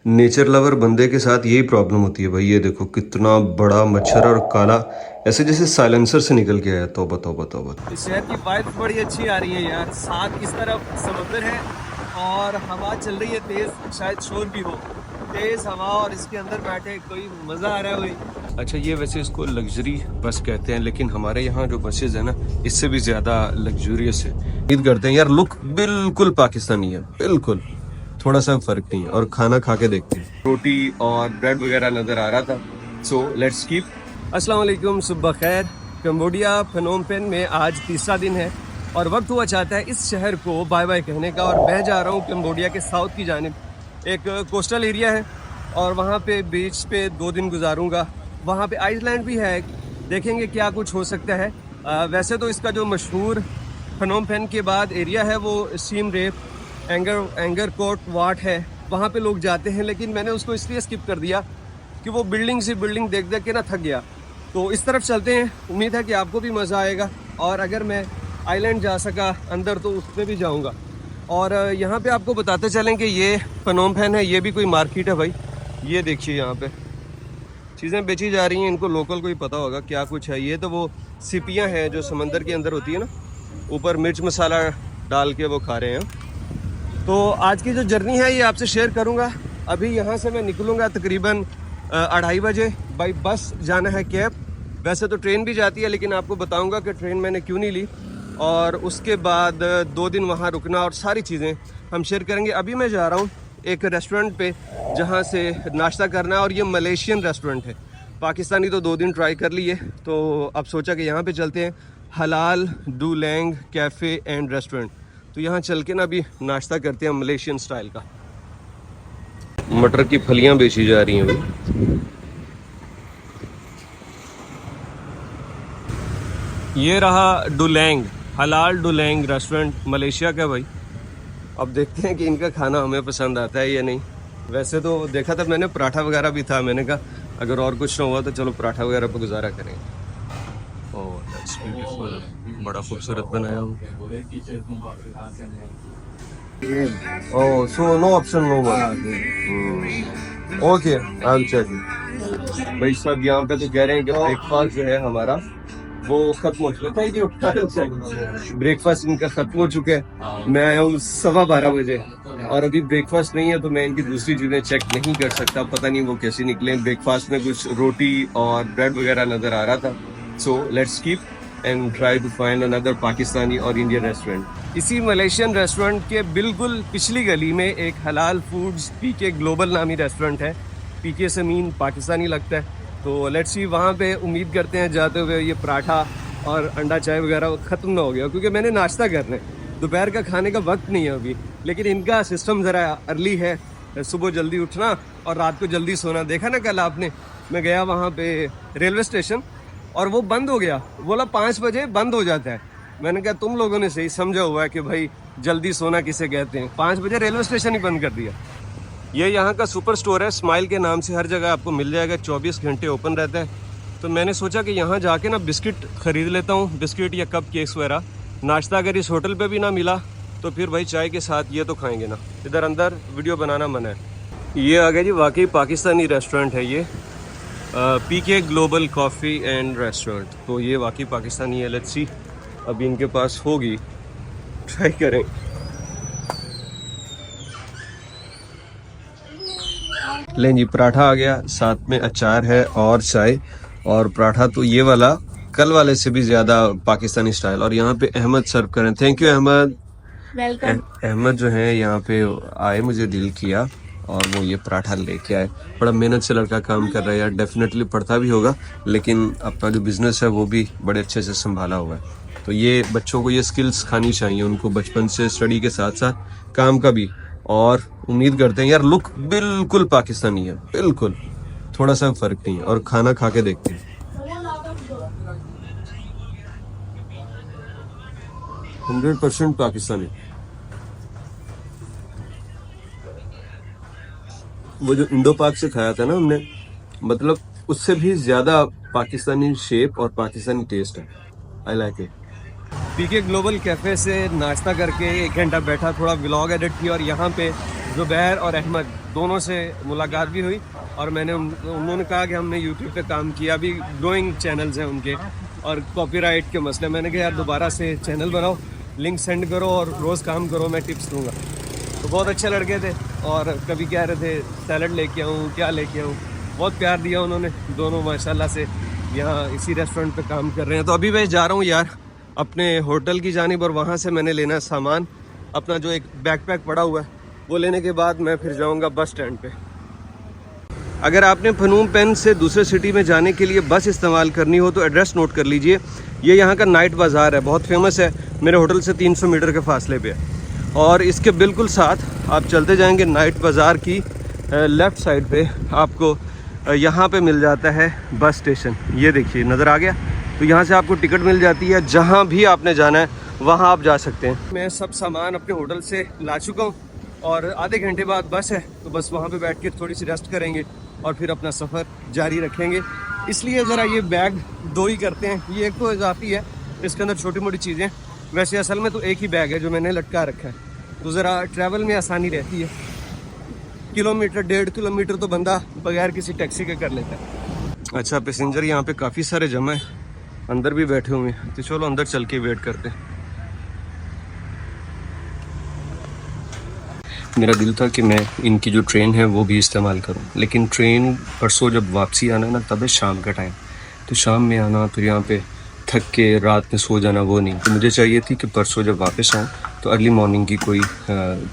Nature lover बंदे के साथ यही प्रॉब्लम होती है भाई। ये देखो कितना बड़ा मच्छर और काला, ऐसे जैसे साइलेंसर से निकल के आया। तौबा तौबा तौबा। इस शहर की वाइब्स बड़ी अच्छी आ रही है यार। साथ इस तरफ समुद्र है और हवा चल रही है तेज, शायद शोर भी हो। तेज हवा और इसके अंदर बैठे कोई मज़ा आ रहा है भाई। अच्छा, ये वैसे इसको लग्जरी बस कहते हैं, लेकिन हमारे यहाँ जो बसेज है ना, इससे भी ज़्यादा लग्जूरियस है। उम्मीद करते हैं यार, लुक बिल्कुल पाकिस्तानी है, बिल्कुल थोड़ा सा फर्क नहीं है। और खाना खा के देखते हैं। रोटी और ब्रेड वगैरह नज़र आ रहा था, सो लेट्स कीप। अस्सलाम वालेकुम, सुबह खैर। कंबोडिया फनोम पेन में आज तीसरा दिन है और वक्त हुआ चाहता है इस शहर को बाय बाय कहने का। और मैं जा रहा हूँ कंबोडिया के साउथ की जानिब। एक कोस्टल एरिया है और वहाँ पे बीच पे 2 दिन गुजारूंगा। वहाँ पे आइसलैंड भी है, देखेंगे क्या कुछ हो सकता है। वैसे तो इसका जो मशहूर फनोम पेन के बाद एरिया है वो सीम रेप एंगर कोट वाट है, वहाँ पे लोग जाते हैं, लेकिन मैंने उसको इसलिए स्किप कर दिया कि वो बिल्डिंग से बिल्डिंग देख देख के ना थक गया। तो इस तरफ चलते हैं, उम्मीद है कि आपको भी मज़ा आएगा। और अगर मैं आइलैंड जा सका अंदर तो उसमें भी जाऊंगा। और यहाँ पे आपको बताते चलें कि ये फनोम पेन है, ये भी कोई मार्केट है भाई। ये देखिए यहाँ पे चीज़ें बेची जा रही हैं, इनको लोकल को ही पता होगा क्या कुछ है। ये तो वो सिपियाँ हैं जो समंदर के अंदर होती है ना, ऊपर मिर्च मसाला डाल के वो खा रहे हैं। तो आज की जो जर्नी है ये आपसे शेयर करूंगा। अभी यहाँ से मैं निकलूँगा तकरीबन 2:30 बजे। बाई बस जाना है कैब, वैसे तो ट्रेन भी जाती है, लेकिन आपको बताऊंगा कि ट्रेन मैंने क्यों नहीं ली। और उसके बाद 2 दिन वहाँ रुकना और सारी चीज़ें हम शेयर करेंगे। अभी मैं जा रहा हूँ एक रेस्टोरेंट पे जहाँ से नाश्ता करना है, और ये मलेशियन रेस्टोरेंट है। पाकिस्तानी तो 2 दिन ट्राई कर लिए, तो अब सोचा कि यहाँ पे चलते हैं, हलाल डुलैंग कैफ़े एंड रेस्टोरेंट। तो यहाँ चल के ना अभी नाश्ता करते हैं मलेशियन स्टाइल का। मटर की फलियां बेची जा रही हैं अभी। ये रहा डुलैंग, हलाल डुलैंग रेस्टोरेंट, मलेशिया का भाई। अब देखते हैं कि इनका खाना हमें पसंद आता है या नहीं। वैसे तो देखा था मैंने, पराठा वगैरह भी था। मैंने कहा अगर और कुछ ना हुआ तो चलो पराठा वगैरह पर गुजारा करेंगे। ओह दैट्स ब्यूटीफुल, बड़ा खूबसूरत बनाया हूँ। Oh so no option, no one. Okay, I will check. भाई सब यहाँ पे तो कह रहे हैं कि ब्रेकफास्ट जो है हमारा वो खत्म हो चुका है। ब्रेकफास्ट इनका खत्म हो चुका है। मैं आया हूँ 12:15 बजे और अभी ब्रेकफास्ट नहीं है, तो मैं इनकी दूसरी चीज़ें चेक नहीं कर सकता। पता नहीं वो कैसे निकले। ब्रेकफास्ट में कुछ रोटी और ब्रेड वगैरह नज़र आ रहा था। So let's keep and try to find another Pakistani और इंडियन रेस्टोरेंट। इसी मलेशियन रेस्टोरेंट के बिल्कुल पिछली गली में एक हलाल फूड्स पीके ग्लोबल नामी रेस्टोरेंट है। पीके से मीन पाकिस्तानी लगता है। तो लेट्स सी, वहाँ पे उम्मीद करते हैं जाते हुए ये पराठा और अंडा चाय वगैरह ख़त्म ना हो गया, क्योंकि मैंने नाश्ता करना है, दोपहर का खाने का वक्त नहीं है अभी। लेकिन इनका सिस्टम ज़रा अर्ली है, सुबह जल्दी उठना और रात को जल्दी सोना। देखा ना कल आपने, मैं गया वहाँ पे रेलवे स्टेशन और वो बंद हो गया। बोला 5 बजे बंद हो जाता है। मैंने कहा तुम लोगों ने सही समझा हुआ है कि भाई जल्दी सोना किसे कहते हैं। 5 बजे रेलवे स्टेशन ही बंद कर दिया। ये यहाँ का सुपर स्टोर है, स्माइल के नाम से हर जगह आपको मिल जाएगा, 24 घंटे ओपन रहता है। तो मैंने सोचा कि यहाँ जाके ना बिस्किट ख़रीद लेता हूँ, बिस्किट या कप केक्स वगैरह। नाश्ता अगर इस होटल पे भी ना मिला तो फिर भाई चाय के साथ ये तो खाएंगे ना। इधर अंदर वीडियो बनाना मना है। ये आ गया जी, वाकई पाकिस्तानी रेस्टोरेंट है ये, पीके ग्लोबल कॉफ़ी एंड रेस्टोरेंट। तो ये वाकई पाकिस्तानी है। लेट्स सी, अभी इनके पास होगी, ट्राई करें। लें जी, पराठा आ गया, साथ में अचार है और चाय। और पराठा तो ये वाला कल वाले से भी ज़्यादा पाकिस्तानी स्टाइल। और यहाँ पे अहमद सर्व करें। Thank you Ahmed. Welcome. Ahmed जो है यहाँ पे आए, मुझे डील किया और वो ये पराठा लेके आए। बड़ा मेहनत से लड़का काम कर रहा है यार। डेफिनेटली पढ़ता भी होगा, लेकिन अपना जो बिज़नेस है वो भी बड़े अच्छे से संभाला हुआ है। तो ये बच्चों को ये स्किल्स खानी चाहिए उनको बचपन से, स्टडी के साथ साथ काम का भी। और उम्मीद करते हैं यार, लुक बिल्कुल पाकिस्तानी है, बिल्कुल थोड़ा सा फर्क नहीं है। और खाना खा के देखते हैं। 100% पाकिस्तानी। वो जो इंडो पाक से खाया था ना हमने, मतलब उससे भी ज्यादा पाकिस्तानी शेप और पाकिस्तानी टेस्ट है। I like it. PK global cafe से नाश्ता करके 1 घंटा बैठा, थोड़ा व्लॉग एडिट किया और यहाँ पे ज़ुबैर और अहमद दोनों से मुलाकात भी हुई और उन्होंने कहा कि हमने यूट्यूब पे काम किया, अभी ग्रोइंग चैनल्स हैं उनके और कॉपीराइट के मसले। मैंने कहा यार दोबारा से चैनल बनाओ, लिंक सेंड करो और रोज़ काम करो, मैं टिप्स दूँगा। तो बहुत अच्छे लड़के थे और कभी कह रहे थे सैलड लेके आऊँ, क्या लेके आऊँ, बहुत प्यार दिया उन्होंने। दोनों माशाल्लाह से यहाँ इसी रेस्टोरेंट पे काम कर रहे हैं। तो अभी मैं जा रहा हूँ यार अपने होटल की जानिब और वहाँ से मैंने लेना है सामान, अपना जो एक बैकपैक पड़ा हुआ है वो लेने के बाद मैं फिर जाऊँगा बस स्टैंड पे। अगर आपने फनूम पेन से दूसरे सिटी में जाने के लिए बस इस्तेमाल करनी हो तो एड्रेस नोट कर लीजिए। ये यहाँ का नाइट बाज़ार है, बहुत फेमस है, मेरे होटल से 300 मीटर के फासले पे है। और इसके बिल्कुल साथ आप चलते जाएंगे नाइट बाज़ार की लेफ़्ट साइड पे आपको यहाँ पे मिल जाता है बस स्टेशन। ये देखिए नज़र आ गया। तो यहाँ से आपको टिकट मिल जाती है, जहाँ भी आपने जाना है वहाँ आप जा सकते हैं। मैं सब सामान अपने होटल से ला चुका हूँ और आधे घंटे बाद बस है, तो बस वहाँ पे बैठ के थोड़ी सी रेस्ट करेंगे और फिर अपना सफ़र जारी रखेंगे। इसलिए ज़रा ये बैग दो ही करते हैं, ये एक तो इजाफी है, इसके अंदर छोटी मोटी चीज़ें, वैसे असल में तो एक ही बैग है जो मैंने लटका रखा है, तो ज़रा ट्रैवल में आसानी रहती है। किलोमीटर 1.5 किलोमीटर तो बंदा बगैर किसी टैक्सी के कर लेता है। अच्छा पैसेंजर यहाँ पे काफ़ी सारे जमा हैं, अंदर भी बैठे हुए हैं, तो चलो अंदर चल के वेट करते हैं। मेरा दिल था कि मैं इनकी जो ट्रेन है वो भी इस्तेमाल करूं, लेकिन ट्रेन परसों जब वापसी आना ना तब है शाम का टाइम, तो शाम में आना फिर यहाँ पे थक के रात में सो जाना वो नहीं। तो मुझे चाहिए थी कि परसों जब वापस आऊँ तो अर्ली मॉर्निंग की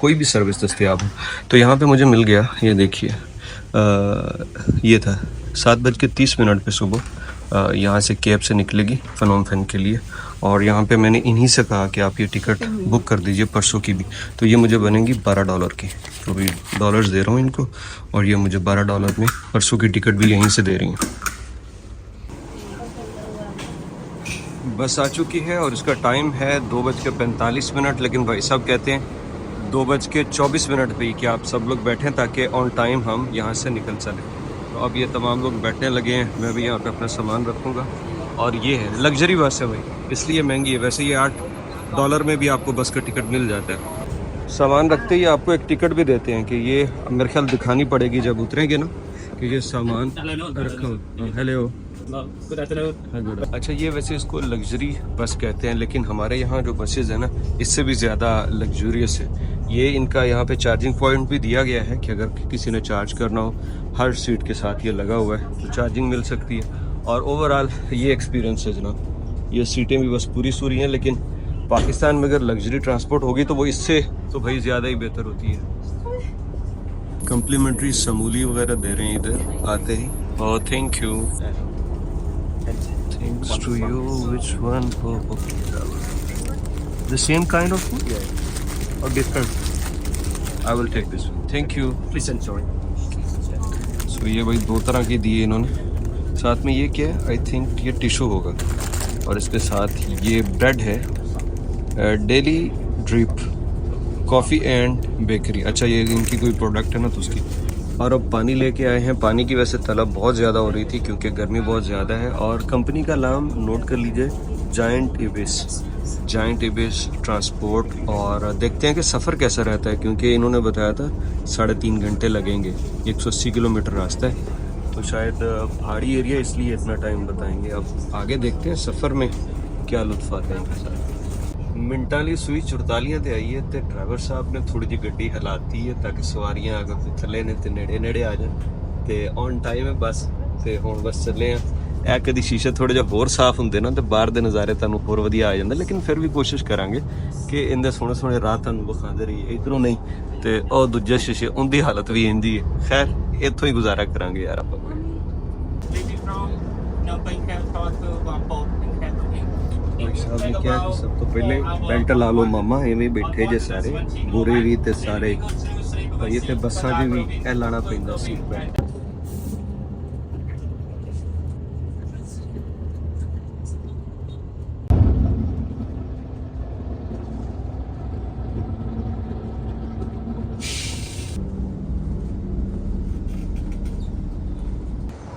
कोई भी सर्विस दस्तयाब हो। तो यहाँ पे मुझे मिल गया, ये देखिए ये था 7:30 पे सुबह यहाँ से कैब से निकलेगी फनोम पेन के लिए। और यहाँ पे मैंने इन्हीं से कहा कि आप ये टिकट बुक कर दीजिए परसों की भी, तो ये मुझे बनेंगी $12 की। तो अभी डॉलर्स दे रहा हूँ इनको और ये मुझे $12 में परसों की टिकट भी यहीं से दे रही हैं। बस आ चुकी है और इसका टाइम है 2:45, लेकिन भाई साहब कहते हैं 2:24 पे कि आप सब लोग बैठें ताकि ऑन टाइम हम यहाँ से निकल चलें। तो अब ये तमाम लोग बैठने लगे हैं, मैं भी यहाँ पे अपना सामान रखूँगा। और ये है लग्जरी बस है भाई, इसलिए महंगी है, वैसे ये $8 में भी आपको बस का टिकट मिल जाता है। सामान रखते ही आपको एक टिकट भी देते हैं कि ये मेरे ख्याल दिखानी पड़ेगी जब उतरेंगे ना कि ये सामान रखा। Hello good afternoon. अच्छा ये वैसे इसको लग्जरी बस कहते हैं, लेकिन हमारे यहाँ जो बसेज है ना इससे भी ज़्यादा लग्जूरियस है। ये इनका यहाँ पे चार्जिंग पॉइंट भी दिया गया है कि अगर किसी ने चार्ज करना हो हर सीट के साथ ये लगा हुआ है तो चार्जिंग मिल सकती है। और ओवरऑल ये एक्सपीरियंस है जनाब, ये सीटें भी बस पूरी सूरी हैं, लेकिन पाकिस्तान में अगर लग्जरी ट्रांसपोर्ट होगी तो वो इससे तो भाई ज़्यादा ही बेहतर होती है। कम्प्लीमेंट्री समूली वगैरह दे रहे हैं इधर आते ही। और thank you. Thanks to you. Which one? Oh, okay. The same kind of food? Yeah. Or different? I will take this one. Thank you. Please enjoy. So ये भाई दो तरह की दिए इन्होंने। साथ में ये क्या है? I think ये टिशू होगा। और इसके साथ ये ब्रेड है, daily drip coffee and bakery. अच्छा ये इनकी कोई प्रोडक्ट है ना तो उसकी। और अब पानी लेके आए हैं। पानी की वैसे तलब बहुत ज़्यादा हो रही थी क्योंकि गर्मी बहुत ज़्यादा है। और कंपनी का नाम नोट कर लीजिए, जायंट इबिस ट्रांसपोर्ट। और देखते हैं कि सफ़र कैसा रहता है, क्योंकि इन्होंने बताया था 3.5 घंटे लगेंगे, 180 किलोमीटर रास्ता है, तो शायद पहाड़ी एरिया इसलिए इतना टाइम बताएंगे। अब आगे देखते हैं सफ़र में क्या लुत्फ़ आता है इनके साथ। मिनटाली सूई 44 ते आई है तो ड्राइवर साहब ने थोड़ी जी गड्डी हिलाती है ताकि सवारियां अगर थले ने ते नेड़े आ जाए। ते ऑन टाइम है बस, ते हुण बस चले आ। कभी शीशे थोड़े जिहा होर साफ हुंदे ना तो बाहर दे नज़ारे तुहानूं होर वधिया आ जांदे, लेकिन फिर भी कोशिश करांगे कि इंदे सोहणे सोहणे राह तुहानूं विखांदे रहिए। इधरों नहीं ते ओह दूजे शीशे उनदी हालत भी इंदी है। खैर इत्थों ही गुजारा करांगे यार आपां। साहब ने क्या कि सब तो पहले बेल्ट ला लो मामा, एवें बैठे जे सारे बुरे भी ते सारे भाई ते बसां च भी ए लाना पैंदा सीट बेल्ट।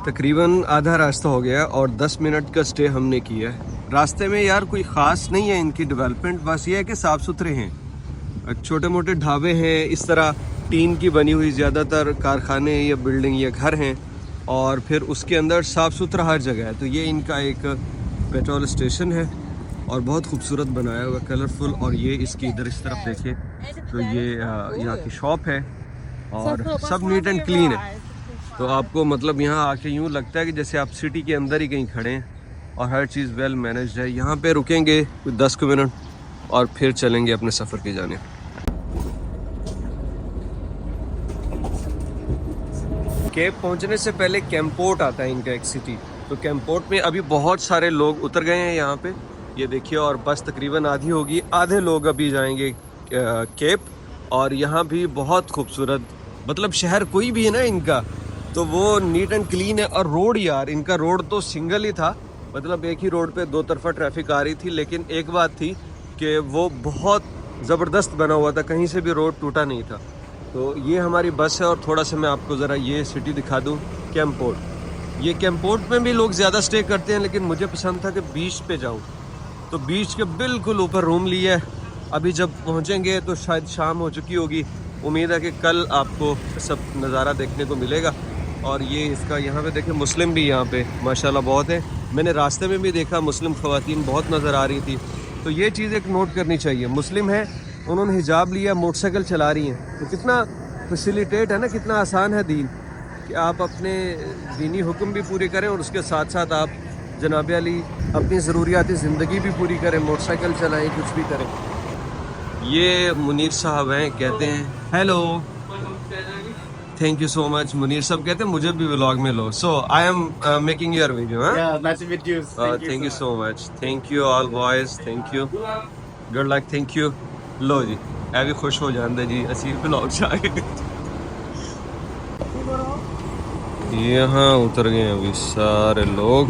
तकरीबन आधा रास्ता हो गया और 10 मिनट का स्टे हमने किया है। रास्ते में यार कोई ख़ास नहीं है इनकी डेवलपमेंट, बस ये है कि साफ़ सुथरे हैं, छोटे मोटे ढाबे हैं, इस तरह टीन की बनी हुई ज़्यादातर कारखाने या बिल्डिंग या घर हैं, और फिर उसके अंदर साफ़ सुथरा हर जगह है। तो ये इनका एक पेट्रोल स्टेशन है और बहुत खूबसूरत बनाया हुआ, कलरफुल। और ये इसकी इधर इस तरफ देखिए तो ये यहाँ की शॉप है और सब नीट एंड क्लीन है। तो आपको मतलब यहाँ आके यूँ लगता है कि जैसे आप सिटी के अंदर ही कहीं खड़े हैं, और हर चीज़ वेल मैनेज्ड है। यहाँ पे रुकेंगे कुछ 10 मिनट और फिर चलेंगे अपने सफ़र की जाने। केप पहुँचने से पहले कैंपोर्ट आता है इनका एक सिटी। तो कैंपोर्ट में अभी बहुत सारे लोग उतर गए हैं यहाँ पे, ये देखिए, और बस तकरीबन आधी होगी, आधे लोग अभी जाएंगे केप। और यहाँ भी बहुत खूबसूरत, मतलब शहर कोई भी है ना इनका तो वो नीट एंड क्लीन है। और रोड यार, इनका रोड तो सिंगल ही था, मतलब एक ही रोड पे दो तरफा ट्रैफिक आ रही थी। लेकिन एक बात थी कि वो बहुत ज़बरदस्त बना हुआ था, कहीं से भी रोड टूटा नहीं था। तो ये हमारी बस है और थोड़ा सा मैं आपको ज़रा ये सिटी दिखा दूँ, कैंपोर्ट। ये कैंपोर्ट में भी लोग ज़्यादा स्टे करते हैं, लेकिन मुझे पसंद था कि बीच पे जाऊँ, तो बीच के बिल्कुल ऊपर रूम लिया है। अभी जब पहुँचेंगे तो शायद शाम हो चुकी होगी, उम्मीद है कि कल आपको सब नज़ारा देखने को मिलेगा। और ये इसका यहाँ पे देखिए, मुस्लिम भी यहाँ पे माशाल्लाह बहुत है। मैंने रास्ते में भी देखा मुस्लिम ख़वातीन बहुत नज़र आ रही थी। तो ये चीज़ एक नोट करनी चाहिए, मुस्लिम है, उन्होंने हिजाब लिया, मोटरसाइकिल चला रही हैं, तो कितना फैसिलिटेट है ना, कितना आसान है दीन कि आप अपने दीनी हुक्म भी पूरे करें और उसके साथ साथ आप जनाब अली अपनी ज़रूरियाती ज़िंदगी भी पूरी करें, मोटरसाइकिल चलाएं, कुछ भी करें। ये मुनीर साहब हैं, कहते हैं hello, thank you so much. Munir साहब कहते हैं मुझे भी व्लॉग में लो। So I am making your video. Thank you so much, thank you all boys, thank you, good luck, thank you. लो जी, ऐ भी खुश हो जाते जी असी व्लॉग च आए। यहाँ उतर गए अभी सारे लोग।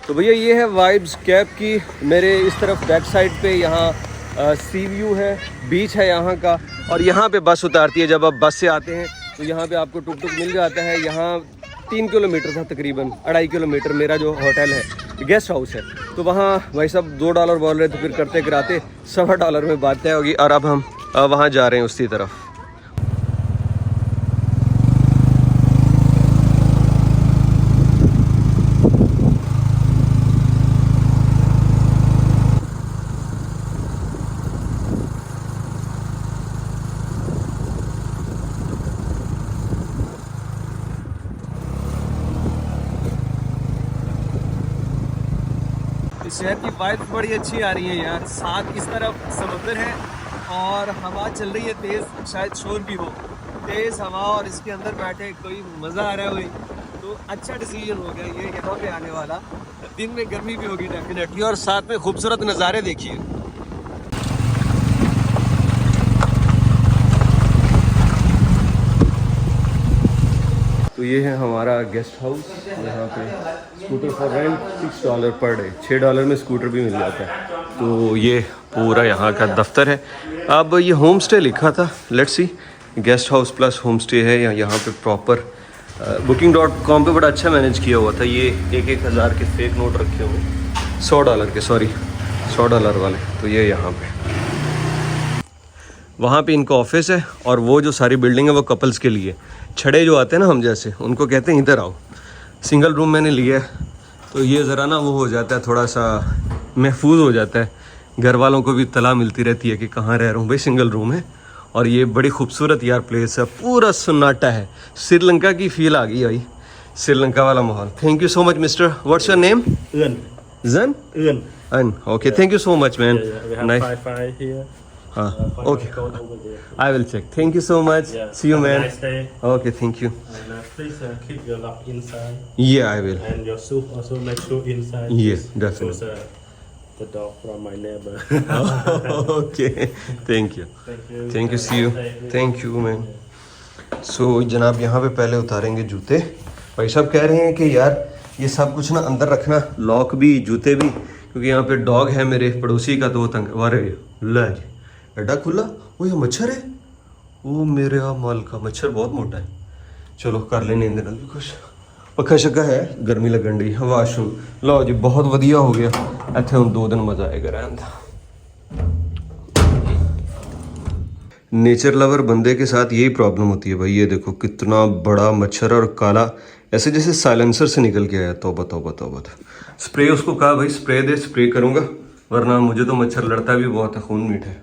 तो भैया ये है वाइब्स कैब की। मेरे इस तरफ बैक साइड पे यहाँ सी व्यू है, बीच है यहाँ का, और यहाँ पे बस उतारती है। जब आप बस से आते हैं तो यहाँ पे आपको टुक टुक मिल जाता है। यहाँ 3 किलोमीटर था, तकरीबन 2.5 किलोमीटर मेरा जो होटल है, गेस्ट हाउस है, तो वहाँ भाई साहब $2 बोल रहे थे, फिर करते कराते $1.25 में बात तय होगी। और अब हम वहाँ जा रहे हैं उसी तरफ। शहर की वाइब्स बड़ी अच्छी आ रही है यार। साथ इस तरफ समुद्र है और हवा चल रही है तेज़, शायद शोर भी हो, तेज़ हवा, और इसके अंदर बैठे कोई मज़ा आ रहा है। वही तो अच्छा डिसीजन हो गया ये यहाँ पे आने वाला। दिन में गर्मी भी होगी डेफिनेटली, और साथ में खूबसूरत नज़ारे देखिए। तो ये है हमारा गेस्ट हाउस। यहाँ पे scooter for rent $6 per day, $6 में स्कूटर भी मिल जाता है। तो ये पूरा यहाँ का दफ्तर है। अब ये होम स्टे लिखा था, let's see, guest house plus home stay है। यहाँ पे प्रॉपर booking.com पे बड़ा अच्छा मैनेज किया हुआ था। ये 1,000 के फेक नोट रखे हुए, $100 के, सॉरी $100 वाले। तो ये यहाँ पे, वहाँ पे इनका ऑफिस है, और वो जो सारी बिल्डिंग है वो कपल्स के लिए। छड़े जो आते हैं ना हम जैसे, उनको कहते हैं इधर आओ। सिंगल रूम मैंने लिया है, तो ये ज़रा ना वो हो जाता है, थोड़ा सा महफूज हो जाता है, घर वालों को भी तला मिलती रहती है कि कहाँ रह रहा हूँ भाई, सिंगल रूम है। और ये बड़ी खूबसूरत यार प्लेस है, पूरा सन्नाटा है, श्रीलंका की फील आ गई भाई, श्रीलंका वाला माहौल। Thank you so much mister, what's your name? जन अन, okay, thank you so much man, nice. Okay, I will check. Thank you so much. See you, man. Nice day. Okay, thank you. And please keep your lock inside. Yeah, I will. And your soup also make sure inside. Yes, definitely. Because the dog from my neighbor. Okay, thank you. Thank you. Thank you. See you. Thank you, man. So जनाब यहाँ पे पहले उतारेंगे जूते। भाई साहब कह रहे हैं कि यार ये सब कुछ ना अंदर रखना, लॉक भी, जूते भी, क्योंकि यहाँ पे डॉग है मेरे पड़ोसी का, तो वो तंग वारे ला जी एडा खुला। वो ये मच्छर है, वो मेरे माल का मच्छर बहुत मोटा है। चलो कर लेने इंदे नाल भी कुछ, पक्खा शक्का है, गर्मी लगन डी, वाशरूम लो जी, बहुत वधिया हो गया। इत्थे हुण 2 दिन मज़ा आएगा रहन दा। नेचर लवर बंदे के साथ यही प्रॉब्लम होती है भाई। ये देखो कितना बड़ा मच्छर और काला, ऐसे जैसे साइलेंसर से निकल के आया। तौबा तौबा तौबा। स्प्रे उसको कहा भाई स्प्रे दे, स्प्रे करूँगा, वरना मुझे तो मच्छर लड़ता भी बहुत है, खून मीठा है।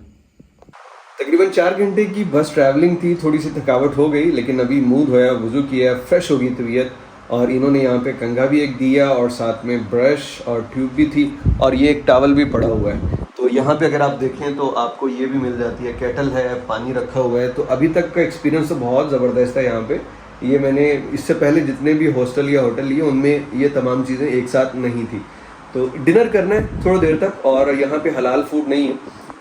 तकरीबन 4 घंटे की बस ट्रैवलिंग थी, थोड़ी सी थकावट हो गई, लेकिन अभी मुंह धोया, वुज़ू किया, फ्रेश हो गई तबीयत। और इन्होंने यहाँ पे कंघा भी एक दिया और साथ में ब्रश और ट्यूब भी थी, और ये एक टॉवल भी पड़ा हुआ है। तो यहाँ पे अगर आप देखें तो आपको ये भी मिल जाती है, केटल है, पानी रखा हुआ है। तो अभी तक का एक्सपीरियंस तो बहुत ज़बरदस्त है यहाँ पे। ये मैंने इससे पहले जितने भी हॉस्टल या होटल लिए उनमें ये तमाम चीज़ें एक साथ नहीं थी। तो डिनर करना है थोड़ी देर तक, और यहाँ पे हलाल फूड नहीं है,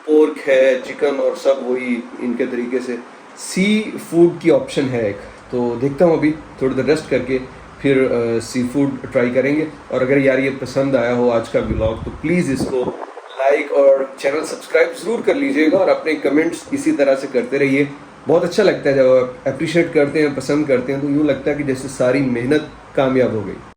पोर्क है, चिकन और सब वही इनके तरीके से। सी फूड की ऑप्शन है एक, तो देखता हूँ अभी थोड़ी देर रेस्ट करके फिर सी फूड ट्राई करेंगे। और अगर यार ये पसंद आया हो आज का व्लॉग तो प्लीज़ इसको लाइक और चैनल सब्सक्राइब ज़रूर कर लीजिएगा, और अपने कमेंट्स इसी तरह से करते रहिए। बहुत अच्छा लगता है जब आप अप्रिशिएट करते हैं, पसंद करते हैं, तो यूँ लगता है कि जैसे सारी मेहनत कामयाब हो गई।